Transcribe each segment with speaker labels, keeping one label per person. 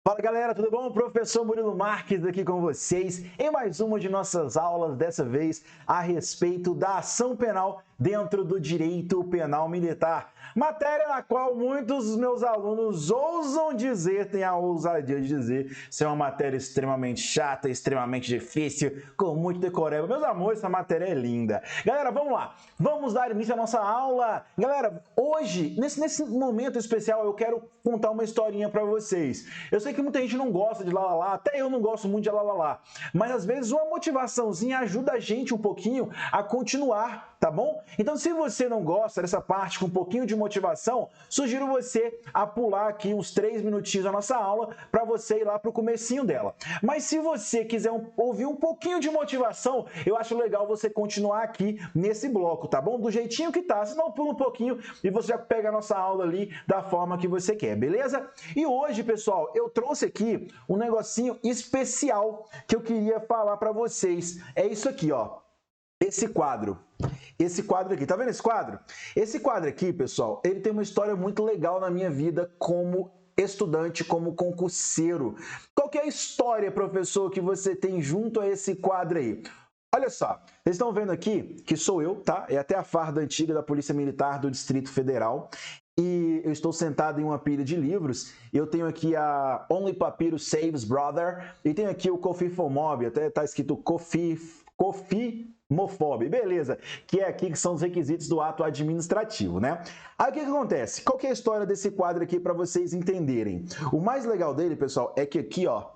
Speaker 1: Fala galera, tudo bom? Professor Murilo Marques aqui com vocês em mais uma de nossas aulas, dessa vez a respeito da ação penal dentro do direito penal militar. Matéria na qual muitos dos meus alunos ousam dizer, têm a ousadia de dizer, ser uma matéria extremamente chata, extremamente difícil, com muito decoreba. Meus amores, essa matéria é linda. Galera, vamos lá, vamos dar início à nossa aula. Galera, hoje, nesse momento especial, eu quero contar uma historinha para vocês. Eu sei que muita gente não gosta de lá, até eu não gosto muito de lá, mas às vezes uma motivaçãozinha ajuda a gente um pouquinho a continuar, tá bom? Então, se você não gosta dessa parte com um pouquinho de motivação, sugiro você a pular aqui uns 3 minutinhos da nossa aula para você ir lá para o comecinho dela. Mas se você quiser ouvir um pouquinho de motivação, eu acho legal você continuar aqui nesse bloco, tá bom? Do jeitinho que tá, senão pula um pouquinho e você já pega a nossa aula ali da forma que você quer, beleza? E hoje, pessoal, eu trouxe aqui um negocinho especial que eu queria falar para vocês. É isso aqui, ó. Esse quadro. Esse quadro aqui, tá vendo esse quadro? Esse quadro aqui, pessoal, ele tem uma história muito legal na minha vida como estudante, como concurseiro. Qual que é a história, professor, que você tem junto a esse quadro aí? Olha só, vocês estão vendo aqui que sou eu, tá? É até a farda antiga da Polícia Militar do Distrito Federal. E eu estou sentado em uma pilha de livros. Eu tenho aqui a Only Papyrus Saves Brother e tenho aqui o Cofifomob, até está escrito Cofimofob, beleza, que é aqui que são os requisitos do ato administrativo, né? Aí o que acontece? Qual que é a história desse quadro aqui para vocês entenderem? O mais legal dele, pessoal, é que aqui, ó,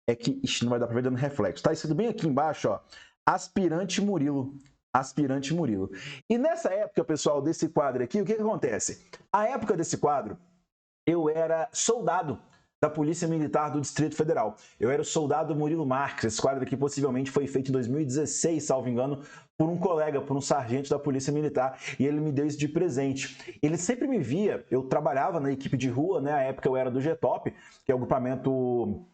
Speaker 1: ixi, não vai dar para ver dando reflexo, tá escrito bem aqui embaixo, ó, Aspirante Murilo. Aspirante Murilo. E nessa época, pessoal, desse quadro aqui, o que acontece? A época desse quadro, eu era soldado da Polícia Militar do Distrito Federal. Eu era o soldado Murilo Marques. Esse quadro aqui possivelmente foi feito em 2016, salvo engano, por um colega, por um sargento da Polícia Militar, e ele me deu isso de presente. Ele sempre me via, eu trabalhava na equipe de rua, né? Na época eu era do GTOP, que é o grupamento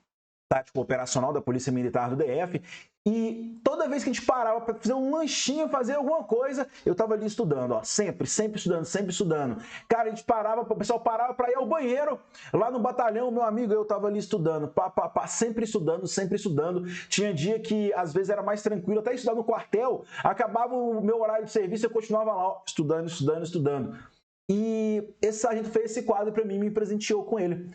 Speaker 1: tático operacional da Polícia Militar do DF, e toda vez que a gente parava para fazer um lanchinho, fazer alguma coisa, eu estava ali estudando, ó, sempre estudando, sempre estudando. Cara, a gente parava, o pessoal parava para ir ao banheiro, lá no batalhão, meu amigo, eu estava ali estudando, sempre estudando, sempre estudando. Tinha dia que às vezes era mais tranquilo, até estudar no quartel, acabava o meu horário de serviço, eu continuava lá, ó, estudando. E esse sargento fez esse quadro para mim e me presenteou com ele.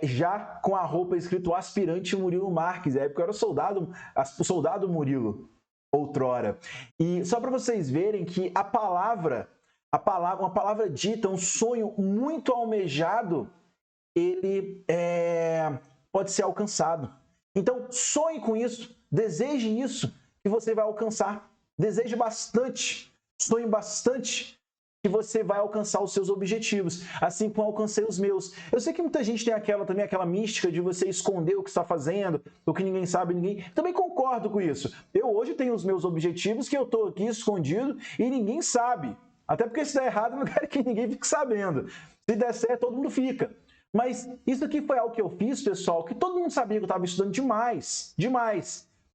Speaker 1: Já com a roupa escrito Aspirante Murilo Marques. Na época eu era o soldado Murilo, outrora. E só para vocês verem que uma palavra dita, um sonho muito almejado, ele pode ser alcançado. Então, sonhe com isso, deseje isso que você vai alcançar. Deseje bastante, sonhe bastante que você vai alcançar os seus objetivos, assim como eu alcancei os meus. Eu sei que muita gente tem aquela mística de você esconder o que está fazendo, o que ninguém sabe, ninguém... Também concordo com isso. Eu hoje tenho os meus objetivos que eu estou aqui escondido e ninguém sabe. Até porque se der errado, eu não quero que ninguém fique sabendo. Se der certo, todo mundo fica. Mas isso aqui foi algo que eu fiz, pessoal, que todo mundo sabia que eu estava estudando demais.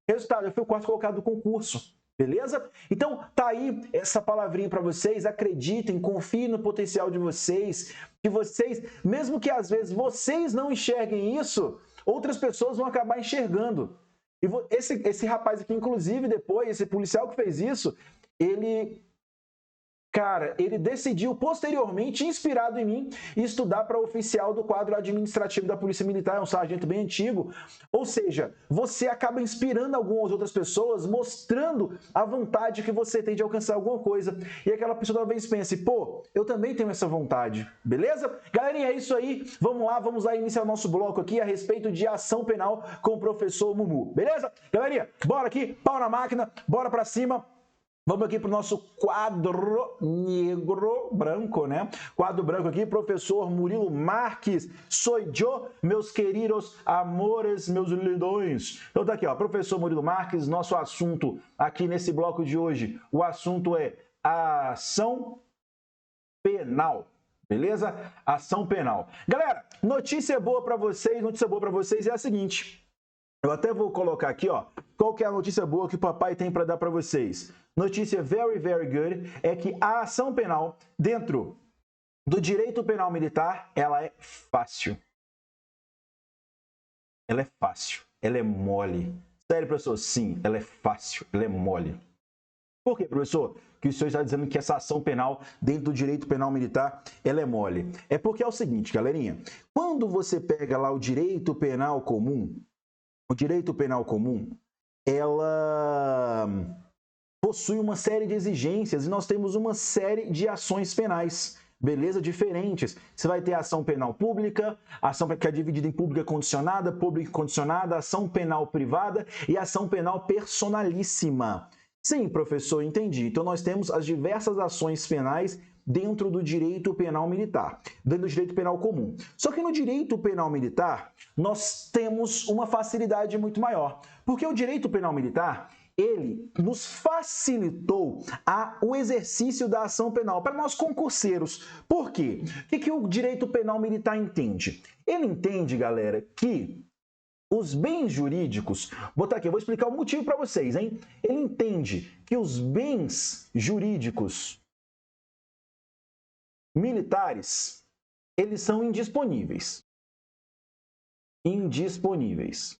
Speaker 1: Resultado, eu fui o quarto colocado do concurso. Beleza? Então, tá aí essa palavrinha para vocês. Acreditem, confiem no potencial de vocês. Que vocês, mesmo que às vezes vocês não enxerguem isso, outras pessoas vão acabar enxergando. E esse rapaz aqui, inclusive, depois, esse policial que fez isso, ele decidiu posteriormente, inspirado em mim, estudar para oficial do quadro administrativo da Polícia Militar, é um sargento bem antigo. Ou seja, você acaba inspirando algumas outras pessoas, mostrando a vontade que você tem de alcançar alguma coisa. E aquela pessoa talvez pense, pô, eu também tenho essa vontade, beleza? Galerinha, é isso aí. Vamos lá iniciar o nosso bloco aqui a respeito de ação penal com o professor Mumu, beleza? Galerinha, bora aqui, pau na máquina, bora para cima. Vamos aqui para o nosso quadro negro branco, né? Quadro branco aqui, professor Murilo Marques. Sou eu, meus queridos amores, meus lindões. Então tá aqui, ó, professor Murilo Marques, nosso assunto aqui nesse bloco de hoje, o assunto é a ação penal. Beleza? Ação penal. Galera, notícia boa para vocês é a seguinte. Eu até vou colocar aqui, ó, qual que é a notícia boa que o papai tem para dar para vocês. Notícia very, very good é que a ação penal dentro do direito penal militar, ela é fácil. ela é fácil, ela é mole. Sério, professor? Sim, ela é fácil, ela é mole. Por quê, professor? Que o senhor está dizendo que essa ação penal dentro do direito penal militar, ela é mole. É porque é o seguinte, galerinha, quando você pega lá o direito penal comum, ela possui uma série de exigências e nós temos uma série de ações penais, beleza? Diferentes. Você vai ter a ação penal pública, ação que é dividida em pública condicionada, ação penal privada e ação penal personalíssima. Sim, professor, entendi. Então nós temos as diversas ações penais dentro do direito penal militar, dentro do direito penal comum. Só que no direito penal militar, nós temos uma facilidade muito maior, porque o direito penal militar, ele nos facilitou o exercício da ação penal para nós concurseiros. Por quê? O que o direito penal militar entende? Ele entende, galera, que os bens jurídicos, vou botar aqui, eu vou explicar o motivo para vocês, hein? Ele entende que os bens jurídicos militares, eles são indisponíveis. Indisponíveis.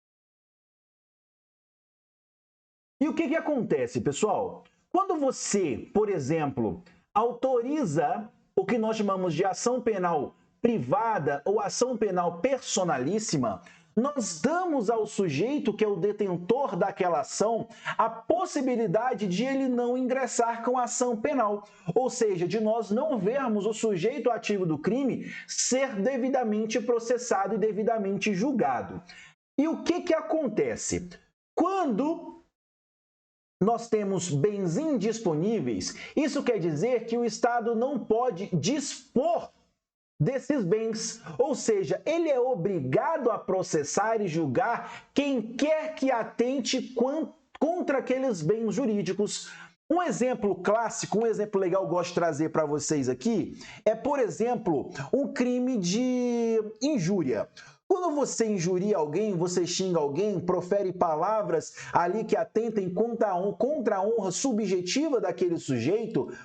Speaker 1: E o que acontece, pessoal? Quando você, por exemplo, autoriza o que nós chamamos de ação penal privada ou ação penal personalíssima, nós damos ao sujeito, que é o detentor daquela ação, a possibilidade de ele não ingressar com a ação penal, ou seja, de nós não vermos o sujeito ativo do crime ser devidamente processado e devidamente julgado. E o que acontece? Quando nós temos bens indisponíveis, isso quer dizer que o Estado não pode dispor desses bens, ou seja, ele é obrigado a processar e julgar quem quer que atente contra aqueles bens jurídicos. Um exemplo clássico, um exemplo legal que eu gosto de trazer para vocês aqui é, por exemplo, um crime de injúria. Quando você injuria alguém, você xinga alguém, profere palavras ali que atentem contra a honra subjetiva daquele sujeito,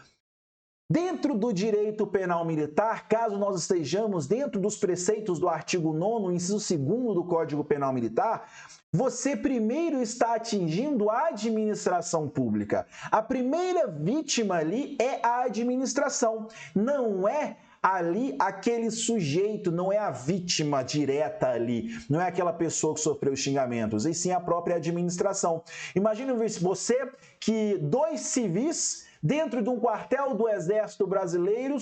Speaker 1: dentro do direito penal militar, caso nós estejamos dentro dos preceitos do artigo 9º, inciso 2º do Código Penal Militar, você primeiro está atingindo a administração pública. A primeira vítima ali é a administração, não é ali aquele sujeito, não é a vítima direta ali, não é aquela pessoa que sofreu xingamentos, e sim a própria administração. Imagina você que dois civis dentro de um quartel do Exército Brasileiro,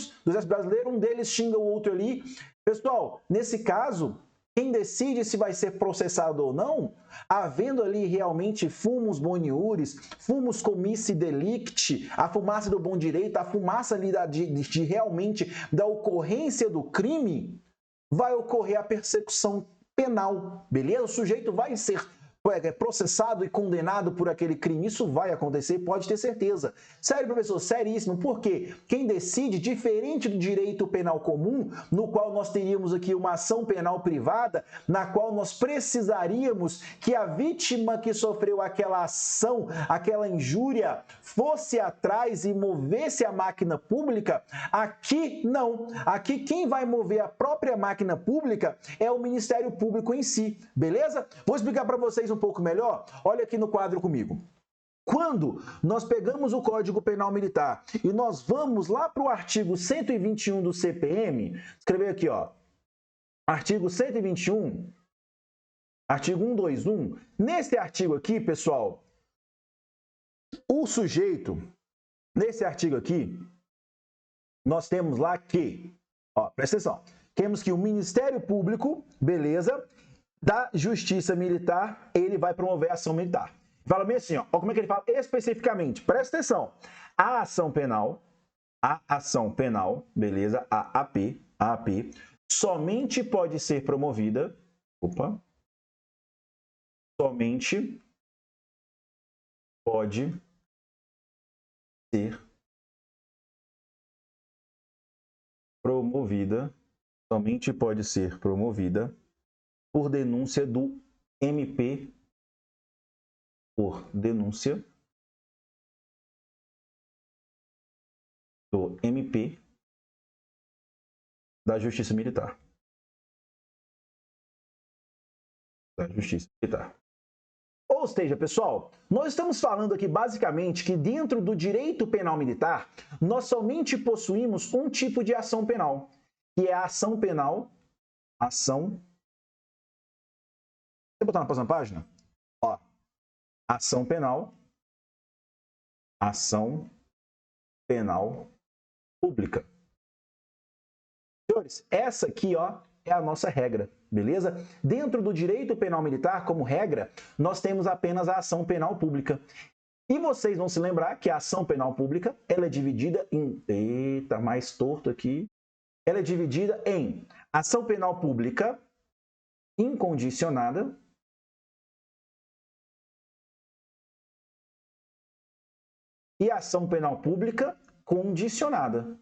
Speaker 1: um deles xinga o outro ali. Pessoal, nesse caso, quem decide se vai ser processado ou não, havendo ali realmente fumus boniuris, fumus comissi delicti, a fumaça do bom direito, a fumaça ali de realmente da ocorrência do crime, vai ocorrer a persecução penal, beleza? O sujeito vai ser processado e condenado por aquele crime. Isso vai acontecer, pode ter certeza. Sério, professor, seríssimo. Por quê? Quem decide, diferente do direito penal comum, no qual nós teríamos aqui uma ação penal privada, na qual nós precisaríamos que a vítima que sofreu aquela ação, aquela injúria, fosse atrás e movesse a máquina pública, aqui não. Aqui quem vai mover a própria máquina pública é o Ministério Público em si, beleza? Vou explicar para vocês um pouco melhor. Olha aqui no quadro comigo. Quando nós pegamos o Código Penal Militar e nós vamos lá para o artigo 121 do CPM, escrever aqui, ó, artigo 121, artigo 121. Nesse artigo aqui, pessoal, o sujeito, nesse artigo aqui, nós temos lá que, ó, presta atenção, temos que o Ministério Público, beleza, da Justiça Militar, ele vai promover a ação militar. Fala bem assim, ó, como é que ele fala especificamente? Presta atenção. A ação penal, beleza? A AP, somente pode ser promovida, somente pode ser promovida, por denúncia do MP, da Justiça Militar. da Justiça Militar. Ou seja, pessoal, nós estamos falando aqui basicamente que dentro do direito penal militar, nós somente possuímos um tipo de ação penal, que é a ação penal, Vou botar na próxima página? Ó, ação penal pública. Senhores, essa aqui, ó, é a nossa regra, beleza? Dentro do direito penal militar, como regra, nós temos apenas a ação penal pública. E vocês vão se lembrar que a ação penal pública, ela é dividida em... Eita, mais torto aqui. Ela é dividida em ação penal pública incondicionada e ação penal pública condicionada.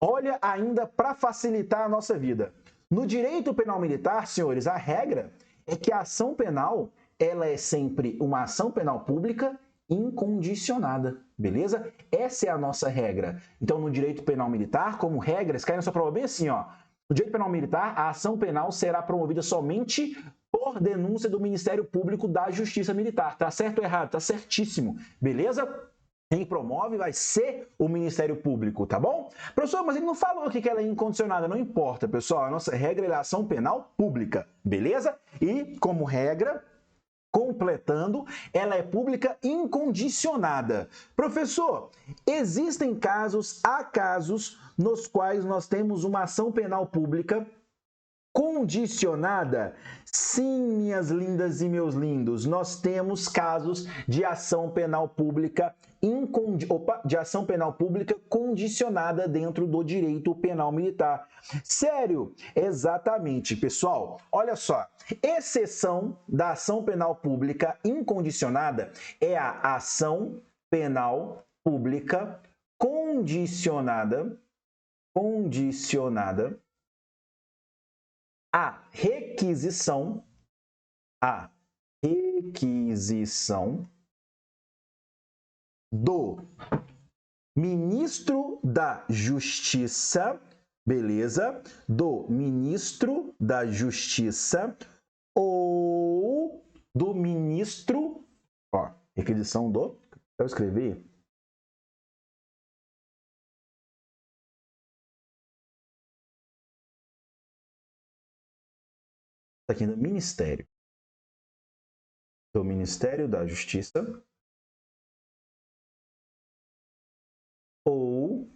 Speaker 1: Olha ainda para facilitar a nossa vida. No direito penal militar, senhores, a regra é que a ação penal, ela é sempre uma ação penal pública incondicionada, beleza? Essa é a nossa regra. Então, no direito penal militar, como regras, cai na sua prova bem assim, ó. No direito penal militar, a ação penal será promovida somente por denúncia do Ministério Público da Justiça Militar. Tá certo ou errado? Tá certíssimo, beleza? Quem promove vai ser o Ministério Público, tá bom? Professor, mas ele não falou aqui que ela é incondicionada. Não importa, pessoal. A nossa regra é a ação penal pública, beleza? E, como regra, completando, ela é pública incondicionada. Professor, há casos nos quais nós temos uma ação penal pública condicionada? Sim, minhas lindas e meus lindos, nós temos casos de ação penal pública condicionada dentro do direito penal militar. Sério? Exatamente, pessoal. Olha só, exceção da ação penal pública incondicionada é a ação penal pública condicionada a requisição do ministro da Justiça, beleza? Do ministro da Justiça ou do ministro, ó, requisição do, eu escrevi, aqui no Ministério da Justiça ou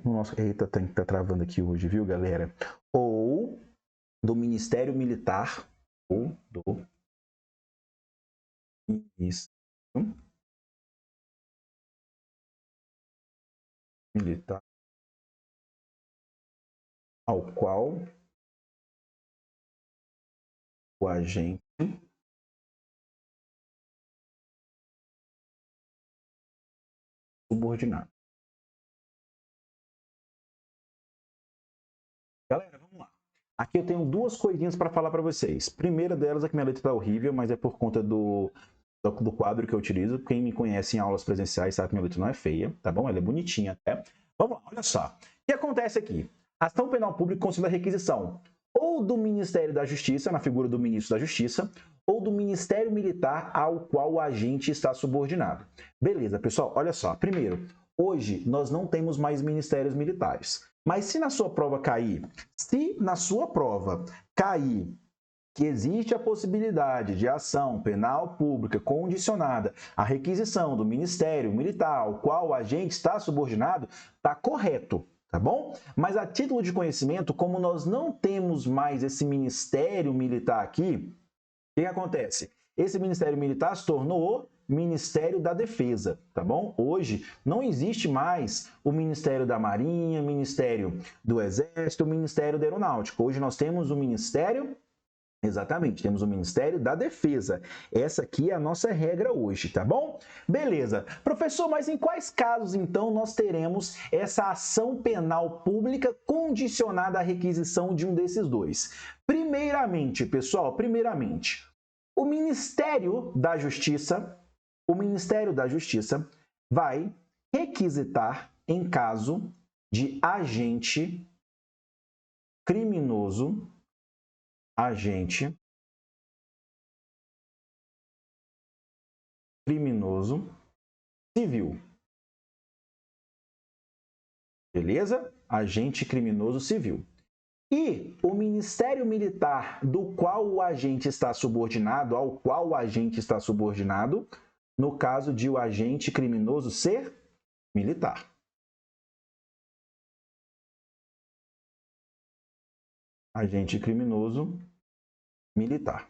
Speaker 1: nossa, eita, tá travando aqui hoje, viu, galera? Ou do Ministério Militar ou do Ministério Militar ao qual o agente subordinado. Galera, vamos lá. Aqui eu tenho duas coisinhas para falar para vocês. Primeira delas é que minha letra está horrível, mas é por conta do quadro que eu utilizo. Quem me conhece em aulas presenciais sabe que minha letra não é feia, tá bom? Ela é bonitinha até. Vamos lá, olha só. O que acontece aqui? Ação penal pública considera a requisição ou do Ministério da Justiça, na figura do Ministro da Justiça, ou do Ministério Militar ao qual o agente está subordinado. Beleza, pessoal, olha só. Primeiro, hoje nós não temos mais ministérios militares. Mas se na sua prova cair que existe a possibilidade de ação penal pública condicionada à requisição do Ministério Militar ao qual o agente está subordinado, está correto, tá bom? Mas a título de conhecimento, como nós não temos mais esse Ministério Militar aqui, o que acontece? Esse Ministério Militar se tornou o Ministério da Defesa, tá bom? Hoje não existe mais o Ministério da Marinha, Ministério do Exército, o Ministério da Aeronáutica. Hoje nós temos o Ministério... Exatamente, temos o Ministério da Defesa. Essa aqui é a nossa regra hoje, tá bom? Beleza. Professor, mas em quais casos, então, nós teremos essa ação penal pública condicionada à requisição de um desses dois? Primeiramente, pessoal, o Ministério da Justiça vai requisitar em caso de agente criminoso, civil. Beleza? Agente criminoso civil. E o Ministério Militar do qual o agente está subordinado, ao qual o agente está subordinado, no caso de o agente criminoso ser militar. Agente criminoso militar.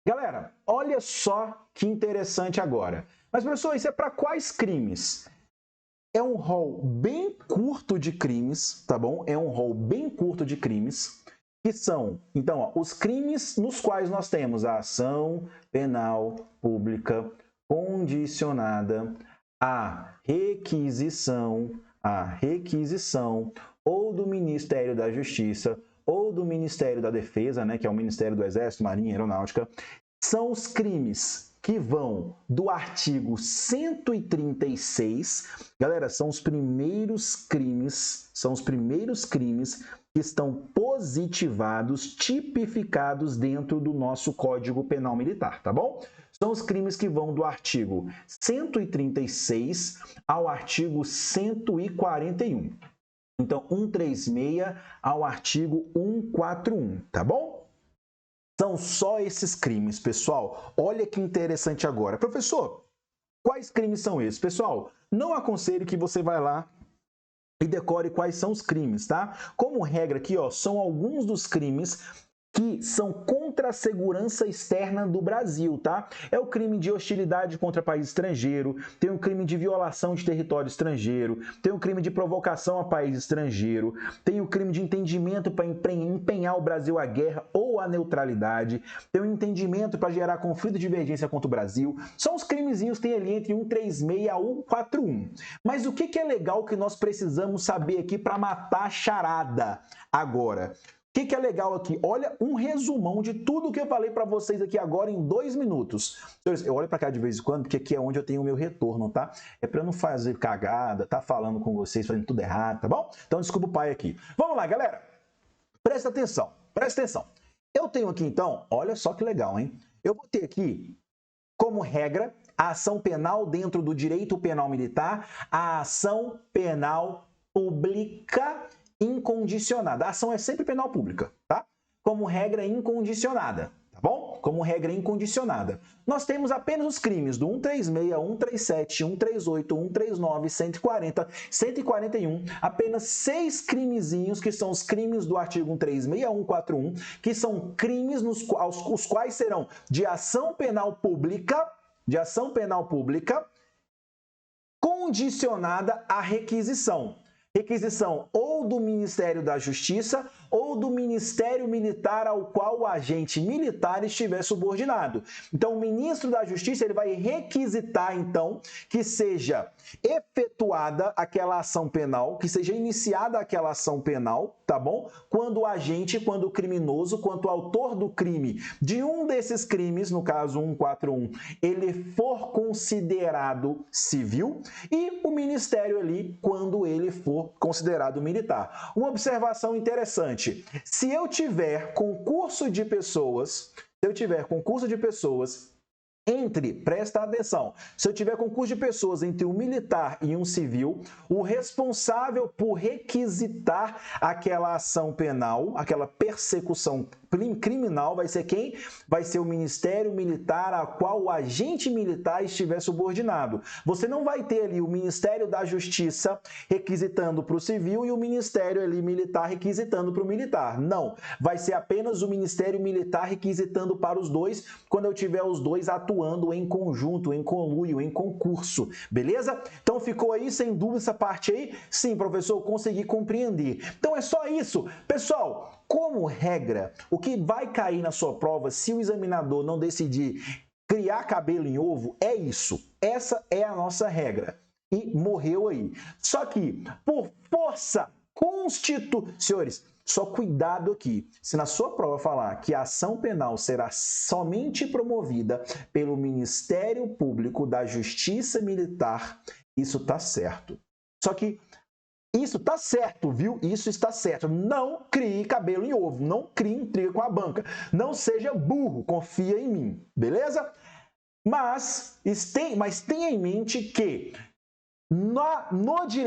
Speaker 1: Galera, olha só que interessante agora. Mas, professor, isso é para quais crimes? É um rol bem curto de crimes, tá bom? É um rol bem curto de crimes, que são, então, ó, os crimes nos quais nós temos a ação penal pública condicionada à requisição ou do Ministério da Justiça ou do Ministério da Defesa, né, que é o Ministério do Exército, Marinha e Aeronáutica, são os crimes que vão do artigo 136, galera, são os primeiros crimes que estão positivados, tipificados dentro do nosso Código Penal Militar, tá bom? São os crimes que vão do artigo 136 ao artigo 141. Então, 136 ao artigo 141, tá bom? São só esses crimes, pessoal. Olha que interessante agora. Professor, quais crimes são esses? Pessoal, não aconselho que você vá lá e decore quais são os crimes, tá? Como regra aqui, ó, são alguns dos crimes que são contra a segurança externa do Brasil, tá? É o crime de hostilidade contra país estrangeiro, tem o crime de violação de território estrangeiro, tem o crime de provocação a país estrangeiro, tem o crime de entendimento para empenhar o Brasil à guerra ou à neutralidade, tem o entendimento para gerar conflito e divergência contra o Brasil. São os crimezinhos que tem ali entre 136 a 141. Mas o que é legal que nós precisamos saber aqui para matar a charada agora? O que é legal aqui? Olha um resumão de tudo que eu falei para vocês aqui agora em 2 minutos. Senhores, eu olho para cá de vez em quando, porque aqui é onde eu tenho o meu retorno, tá? É para não fazer cagada, tá falando com vocês, fazendo tudo errado, tá bom? Então, desculpa o pai aqui. Vamos lá, galera. Presta atenção, presta atenção. Eu tenho aqui, então, olha só que legal, hein? Eu botei aqui, como regra, a ação penal dentro do direito penal militar, a ação penal pública incondicionada. A ação é sempre penal pública, tá? Como regra incondicionada, tá bom? Como regra incondicionada. Nós temos apenas os crimes do 136, 137, 138, 139, 140, 141, apenas 6 crimezinhos que são os crimes do artigo 136, 141, que são crimes os quais serão de ação penal pública, condicionada à requisição. Requisição ou do Ministério da Justiça ou do Ministério Militar ao qual o agente militar estiver subordinado. Então, o ministro da Justiça ele vai requisitar, então, que seja efetuada aquela ação penal, que seja iniciada aquela ação penal, tá bom? Quando o agente, quando o criminoso, quando o autor do crime, de um desses crimes, no caso 141, ele for considerado civil e o Ministério ali, quando ele for considerado militar. Uma observação interessante. Se eu tiver concurso de pessoas, presta atenção, se eu tiver concurso de pessoas entre um militar e um civil, o responsável por requisitar aquela ação penal, aquela persecução criminal vai ser quem? Vai ser o Ministério Militar a qual o agente militar estiver subordinado. Você não vai ter ali o Ministério da Justiça requisitando para o civil e o Ministério ali militar requisitando para o militar. Não, vai ser apenas o Ministério Militar requisitando para os dois quando eu tiver os dois atuando em conjunto, em conluio, em concurso, beleza? Então ficou aí sem dúvida essa parte aí? Sim, professor, eu consegui compreender. Então é só isso. Pessoal, como regra, o que vai cair na sua prova se o examinador não decidir criar cabelo em ovo é isso. Essa é a nossa regra. E morreu aí. Só que, por força senhores, só cuidado aqui. Se na sua prova falar que a ação penal será somente promovida pelo Ministério Público da Justiça Militar Isso está certo. Só que isso está certo, viu? Isso está certo. Não crie cabelo em ovo, não crie intriga com a banca. Não seja burro, confia em mim, beleza? Mas tenha em mente que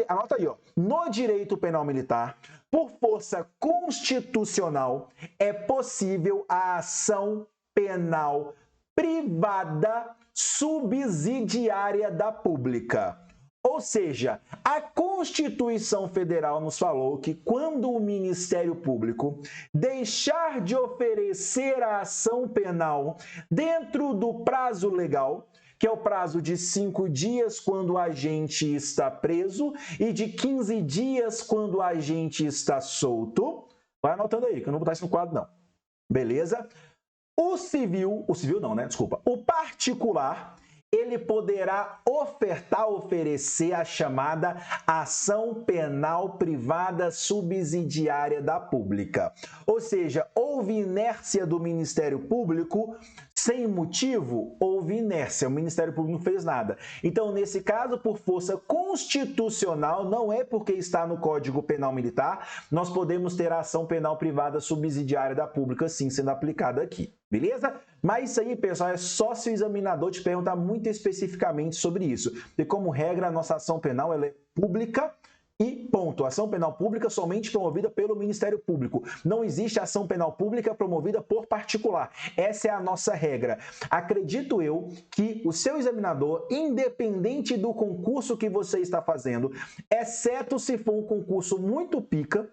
Speaker 1: anota aí, ó, no direito penal militar, por força constitucional, é possível a ação penal privada subsidiária da pública. Ou seja, a Constituição Federal nos falou que quando o Ministério Público deixar de oferecer a ação penal dentro do prazo legal, que é o prazo de 5 dias quando o agente está preso e de 15 dias quando o agente está solto. Vai anotando aí, que eu não vou botar isso no quadro, não. Beleza? O particular, ele poderá oferecer a chamada ação penal privada subsidiária da pública. Ou seja, houve inércia do Ministério Público sem motivo, houve inércia, o Ministério Público não fez nada. Então, nesse caso, por força constitucional, não é porque está no Código Penal Militar, nós podemos ter a ação penal privada subsidiária da pública, sim, sendo aplicada aqui. Beleza? Mas isso aí, pessoal, é só se o examinador te perguntar muito especificamente sobre isso. E como regra, a nossa ação penal ela é pública e ponto. Ação penal pública somente promovida pelo Ministério Público. Não existe ação penal pública promovida por particular. Essa é a nossa regra. Acredito eu que o seu examinador, independente do concurso que você está fazendo, exceto se for um concurso muito pica,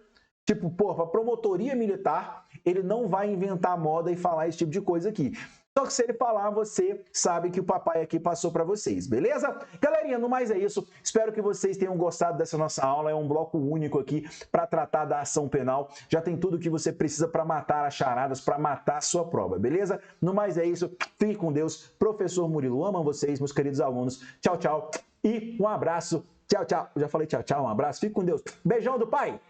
Speaker 1: tipo, para promotoria militar, ele não vai inventar moda e falar esse tipo de coisa aqui. Só que se ele falar, você sabe que o papai aqui passou para vocês, beleza? Galerinha, no mais é isso. Espero que vocês tenham gostado dessa nossa aula. É um bloco único aqui para tratar da ação penal. Já tem tudo que você precisa para matar as charadas, para matar a sua prova, beleza? No mais é isso. Fique com Deus. Professor Murilo, amo vocês, meus queridos alunos. Tchau, tchau. E um abraço. Tchau, tchau. Já falei tchau, tchau. Um abraço. Fique com Deus. Beijão do pai.